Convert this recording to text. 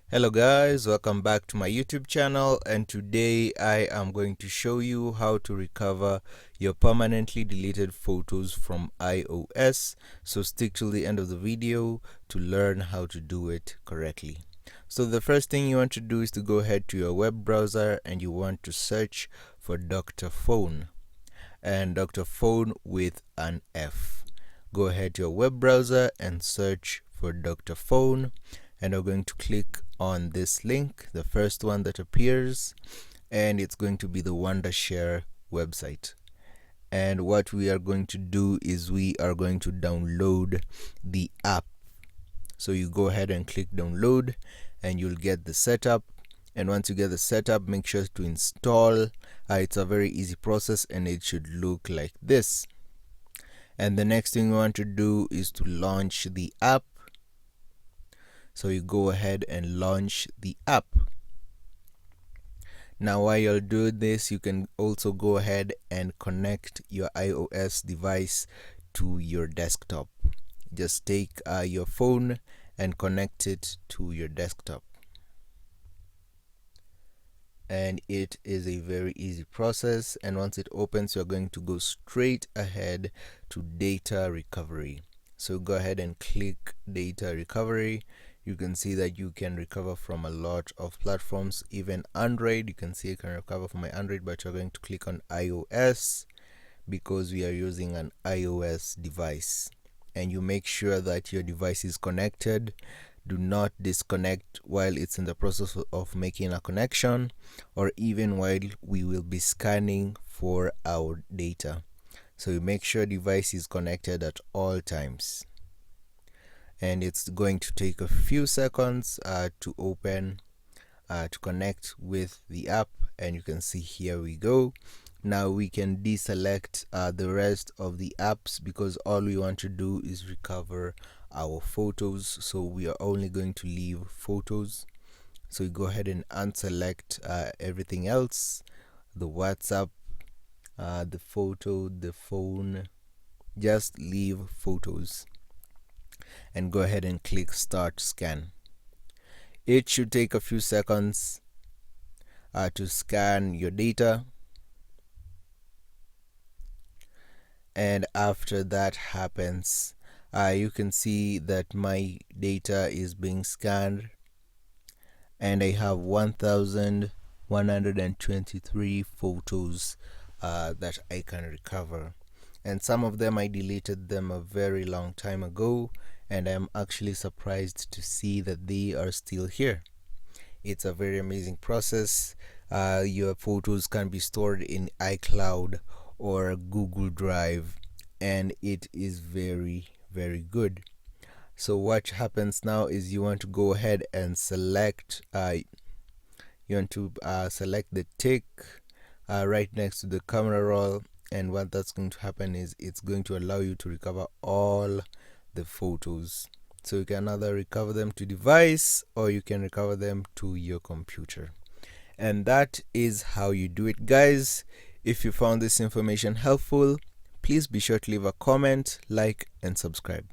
Hello guys, welcome back to my YouTube channel, and today I am going to show you how to recover your permanently deleted photos from iOS. So stick till the end of the video to learn how to do it correctly. So the first thing you want to do is to go ahead to your web browser and you want to search for Dr. Phone, and Dr. Phone with an F. Go ahead to your web browser and search for Dr. Phone, and we're going to click on this link, the first one that appears, and it's going to be the Wondershare website. And what we are going to do is we are going to download the app. So you go ahead and click download and you'll get the setup. And once you get the setup, make sure to install. It's a very easy process and it should look like this. And the next thing you want to do is to launch the app. So you go ahead and launch the app. Now while you're doing this, you can also go ahead and connect your iOS device to your desktop. Just take your phone and connect it to your desktop. And it is a very easy process, and once it opens, you're going to go straight ahead to data recovery. So go ahead and click data recovery. You can see that you can recover from a lot of platforms, even Android. You can see you can recover from my Android, but you're going to click on iOS because we are using an iOS device. And you make sure that your device is connected. Do not disconnect while it's in the process of making a connection, or even while we will be scanning for our data. So you make sure device is connected at all times. And it's going to take a few seconds to open, to connect with the app. And you can see here we go. Now we can deselect the rest of the apps because all we want to do is recover our photos. So we are only going to leave photos. So you go ahead and unselect everything else, the WhatsApp, the photo, the phone. Just leave photos and go ahead and click start scan. It should take a few seconds to scan your data. And after that happens, you can see that my data is being scanned and I have 1,123 photos that I can recover. And some of them I deleted them a very long time ago, and I'm actually surprised to see that they are still here. It's a very amazing process. Your photos can be stored in iCloud or Google Drive, and it is very good. So what happens now is you want to go ahead and select select the tick right next to the camera roll, and what that's going to happen is it's going to allow you to recover all the photos. So you can either recover them to device or you can recover them to your computer. And that is how you do it, guys. If you found this information helpful, please be sure to leave a comment, like, and subscribe.